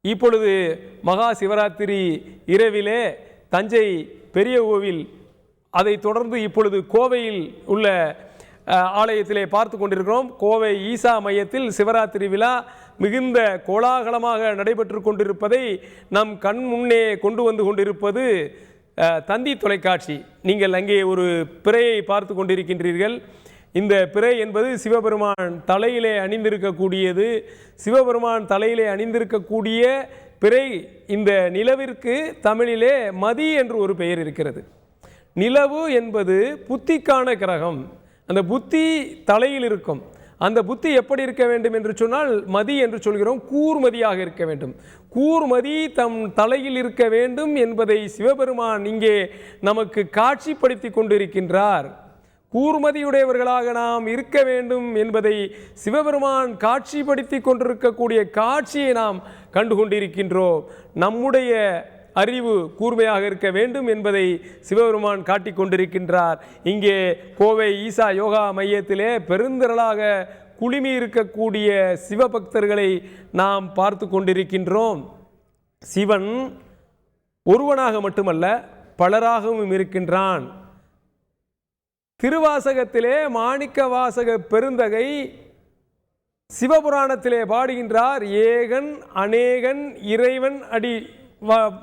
இப்பொழுது மகா சிவராத்திரி இரவிலே தஞ்சை பெரிய கோவில், அதை தொடர்ந்து இப்பொழுது கோவையில் உள்ள ஆலயத்திலே பார்த்து கொண்டிருக்கிறோம். கோவை ஈசா மையத்தில் சிவராத்திரி விழா மிகுந்த கோலாகலமாக நடைபெற்று கொண்டிருப்பதை நம் கண் முன்னே கொண்டு வந்து கொண்டிருப்பது தந்தி தொலைக்காட்சி. நீங்கள் அங்கே ஒரு பிறையை பார்த்து கொண்டிருக்கின்றீர்கள். இந்த பிறை என்பது சிவபெருமான் தலையிலே அணிந்திருக்கக்கூடியது. சிவபெருமான் தலையிலே அணிந்திருக்கக்கூடிய பிறை. இந்த நிலவிற்கு தமிழிலே மதி என்று ஒரு பெயர் இருக்கிறது. நிலவு என்பது புத்திக்கான கிரகம். அந்த புத்தி தலையில் இருக்கும். அந்த புத்தி எப்படி இருக்க வேண்டும் என்று சொன்னால் மதி என்று சொல்கிறோம். கூர்மதியாக இருக்க வேண்டும். கூர்மதி தம் தலையில் இருக்க வேண்டும் என்பதை சிவபெருமான் இங்கே நமக்கு காட்சிப்படுத்தி கொண்டிருக்கின்றார். கூர்மதியுடையவர்களாக நாம் இருக்க வேண்டும் என்பதை சிவபெருமான் காட்சிப்படுத்தி கொண்டிருக்கக்கூடிய காட்சியை நாம் கண்டு கொண்டிருக்கின்றோம். நம்முடைய அறிவு கூர்மையாக இருக்க வேண்டும் என்பதை சிவபெருமான் காட்டி கொண்டிருக்கின்றார். இங்கே கோவை ஈசா யோகா மையத்திலே பெருந்திரளாக குழுமி இருக்கக்கூடிய சிவபக்தர்களை நாம் பார்த்து கொண்டிருக்கின்றோம். சிவன் ஒருவனாக மட்டுமல்ல, பலராகவும் இருக்கின்றான். திருவாசகத்திலே மாணிக்க வாசக பெருந்தகை சிவபுராணத்திலே பாடுகின்றார். ஏகன் அநேகன் இறைவன் அடி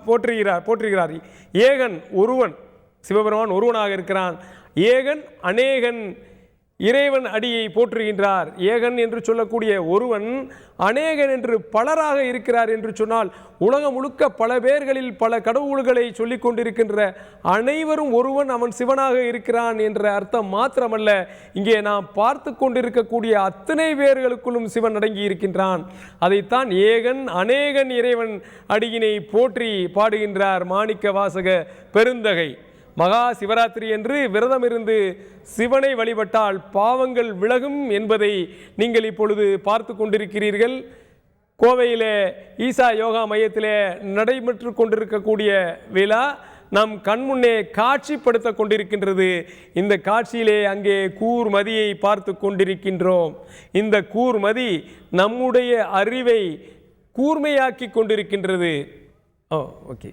போற்றுகிறார். ஏகன் ஒருவன், சிவபெருமான் ஒருவனாக இருக்கிறான். ஏகன் அநேகன் இறைவன் அடியை போற்றுகின்றார். ஏகன் என்று சொல்லக்கூடிய ஒருவன் அநேகன் என்று பலராக இருக்கிறார் என்று சொன்னால் உலகம் முழுக்க பல பேர்களில் பல கடவுள்களை சொல்லிக் கொண்டிருக்கின்ற அனைவரும் ஒருவன் அவன் சிவனாக இருக்கிறான் என்ற அர்த்தம் மாத்திரமல்ல, இங்கே நாம் பார்த்து கொண்டிருக்கக்கூடிய அத்தனை பேர்களுக்குள்ளும் சிவன் அடங்கி இருக்கின்றான். அதைத்தான் ஏகன் அநேகன் இறைவன் அடியினை போற்றி பாடுகின்றார் மாணிக்க வாசக பெருந்தகை. மகா சிவராத்திரி என்று விரதம் இருந்து சிவனை வழிபட்டால் பாவங்கள் விலகும் என்பதை நீங்கள் இப்பொழுது பார்த்து கொண்டிருக்கிறீர்கள். கோவையிலே ஈசா யோகா மையத்திலே நடைபெற்று கொண்டிருக்கக்கூடிய விழா நம் கண்முன்னே காட்சிப்படுத்த கொண்டிருக்கின்றது. இந்த காட்சியிலே அங்கே கூர்மதியை பார்த்து கொண்டிருக்கின்றோம். இந்த கூர்மதி நம்முடைய அறிவை கூர்மையாக்கி கொண்டிருக்கின்றது. ஓகே.